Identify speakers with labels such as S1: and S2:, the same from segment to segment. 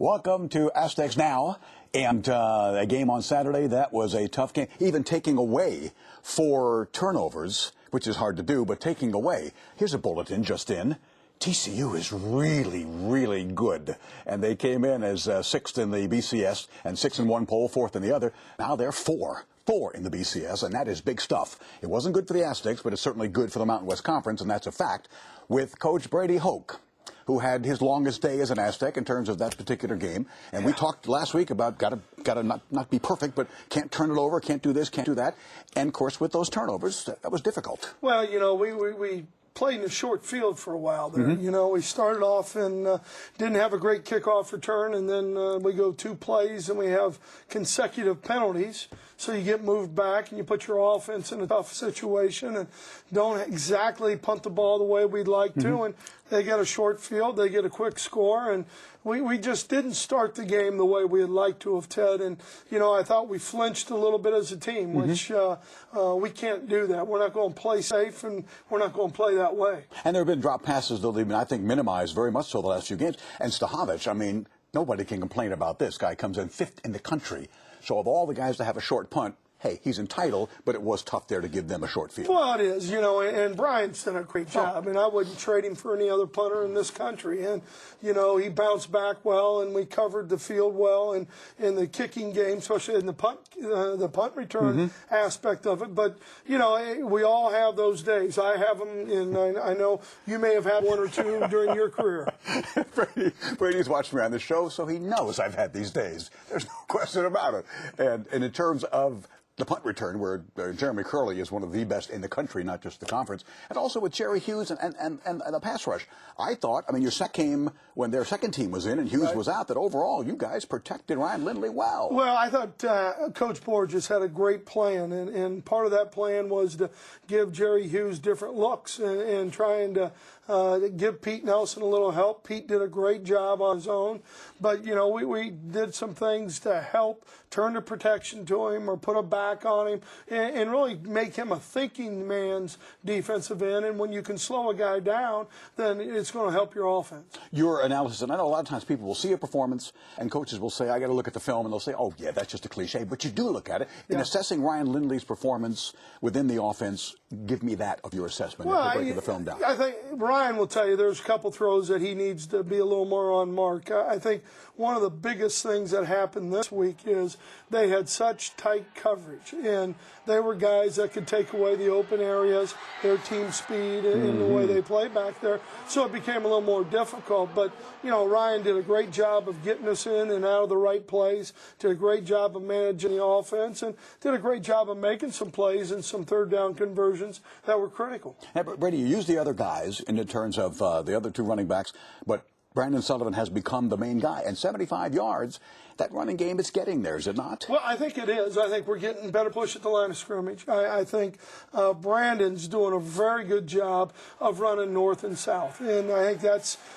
S1: Welcome to Aztecs Now. And a game on Saturday, that was a tough game. Even taking away 4 turnovers, which is hard to do, but taking away. Here's a bulletin just in. TCU is really, really good. And they came in as 6th in the BCS and 6 in one poll, 4th in the other. Now they're 4 in the BCS, and that is big stuff. It wasn't good for the Aztecs, but it's certainly good for the Mountain West Conference, and that's a fact, with Coach Brady Hoke, who had his longest day as an Aztec in terms of that particular game. And we talked last week about gotta not be perfect, but can't turn it over, can't do this, can't do that. And, of course, with those turnovers, that was difficult.
S2: Well, you know, we played in a short field for a while there. You know, we started off and didn't have a great kickoff return, and then we go 2 plays and we have consecutive penalties. So you get moved back and you put your offense in a tough situation and don't exactly punt the ball the way we'd like to. And they get a short field, they get a quick score, and we just didn't start the game the way we'd like to have, Ted. And, you know, I thought we flinched a little bit as a team, which we can't do that. We're not going to play safe, and we're not going to play that way.
S1: And there have been drop passes that they've been, I think, minimized very much so the last few games. And Stahovich, I mean, nobody can complain about this. Guy comes in 5th in the country. So of all the guys to have a short punt, hey, he's entitled, but it was tough there to give them a short field.
S2: Well, it is, you know, and Brian's done a great job, and I wouldn't trade him for any other punter in this country. And, you know, he bounced back well, and we covered the field well, and in the kicking game, especially in the punt return aspect of it. But, you know, we all have those days. I have them, and I know you may have had 1 or 2 during your career.
S1: Brady's watched me on the show, so he knows I've had these days. There's no question about it. And in terms of the punt return, where Jeremy Curley is one of the best in the country, not just the conference, and also with Jerry Hughes and the pass rush. I thought, I mean, your set came when their second team was in and Hughes was out, that overall you guys protected Ryan Lindley well.
S2: Well, I thought Coach Borges had a great plan, and part of that plan was to give Jerry Hughes different looks and trying to give Pete Nelson a little help. Pete did a great job on his own, but, you know, we did some things to help turn the protection to him or put a back on him and really make him a thinking man's defensive end. And when you can slow a guy down, then it's going to help your offense.
S1: Your analysis, and I know a lot of times people will see a performance and coaches will say, I got to look at the film, and they'll say, oh, yeah, that's just a cliche. But you do look at it. In assessing Ryan Lindley's performance within the offense, give me that of your assessment.
S2: Well,
S1: breaking the film down.
S2: I think Ryan will tell you there's a couple throws that he needs to be a little more on mark. I think one of the biggest things that happened this week is they had such tight coverage, and they were guys that could take away the open areas, their team speed, and the way they play back there. So it became a little more difficult. But, you know, Ryan did a great job of getting us in and out of the right plays, did a great job of managing the offense, and did a great job of making some plays and some third down conversions that were critical.
S1: Hey, Brady, you use the other guys in terms of the other 2 running backs, but Brandon Sullivan has become the main guy. And 75 yards, that running game, it's getting there, is it not?
S2: Well, I think it is. I think we're getting better push at the line of scrimmage. I think Brandon's doing a very good job of running north and south. And I think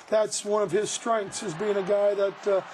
S2: that's one of his strengths, is being a guy that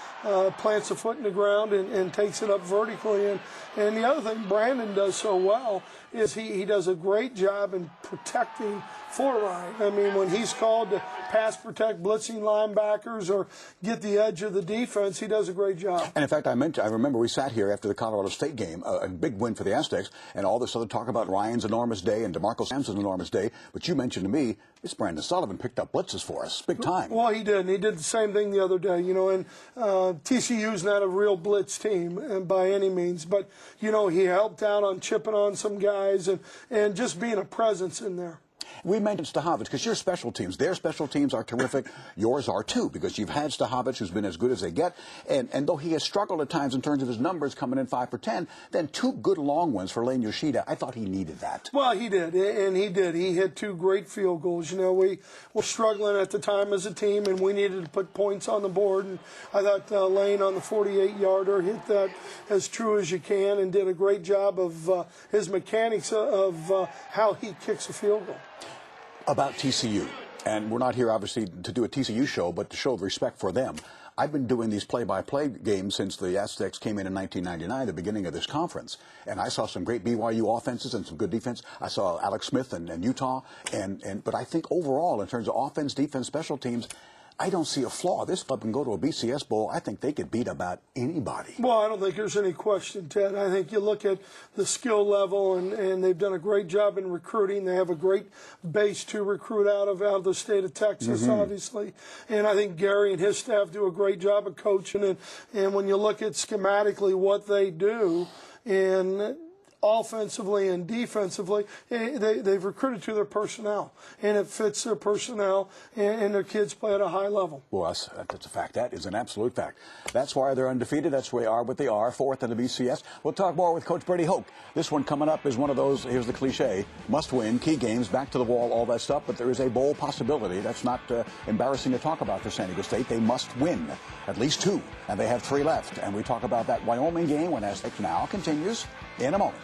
S2: plants a foot in the ground and takes it up vertically. And the other thing Brandon does so well is he does a great job in protecting for Ryan. I mean, when he's called to pass protect blitzing linebackers or get the edge of the defense, he does a great job.
S1: And in fact, I remember we sat here after the Colorado State game, a big win for the Aztecs, and all this other talk about Ryan's enormous day and DeMarco Sampson's enormous day. But you mentioned to me, this Brandon Sullivan picked up blitzes for us, big time.
S2: Well, he did. And he did the same thing the other day, you know, and TCU's not a real blitz team by any means, but, you know, he helped out on chipping on some guys and just being a presence in there.
S1: We mentioned Stahovich because your special teams, their special teams are terrific. Yours are too, because you've had Stahovich, who's been as good as they get. And though he has struggled at times in terms of his numbers coming in 5 for 10, then 2 good long ones for Lane Yoshida. I thought he needed that.
S2: Well, he did, and he did. He hit 2 great field goals. You know, we were struggling at the time as a team, and we needed to put points on the board. And I thought Lane on the 48-yarder hit that as true as you can and did a great job of his mechanics of how he kicks a field goal.
S1: About TCU, and we're not here obviously to do a TCU show, but to show the respect for them. I've been doing these play-by-play games since the Aztecs came in 1999, the beginning of this conference, and I saw some great BYU offenses and some good defense. I saw Alex Smith and Utah, but I think overall, in terms of offense, defense, special teams, I don't see a flaw. This club can go to a BCS Bowl. I think they could beat about anybody.
S2: Well, I don't think there's any question, Ted. I think you look at the skill level, and they've done a great job in recruiting. They have a great base to recruit out of the state of Texas, obviously. And I think Gary and his staff do a great job of coaching. And when you look at schematically what they do, and offensively and defensively, they've recruited to their personnel, and it fits their personnel, and their kids play at a high level.
S1: Well, that's a fact. That is an absolute fact. That's why they're undefeated. That's why they are what they are, fourth in the BCS. We'll talk more with Coach Brady Hoke. This one coming up is one of those, here's the cliche, must win, key games, back to the wall, all that stuff, but there is a bowl possibility. That's not embarrassing to talk about for San Diego State. They must win at least 2, and they have 3 left. And we talk about that Wyoming game when Aztecs Now continues in a moment.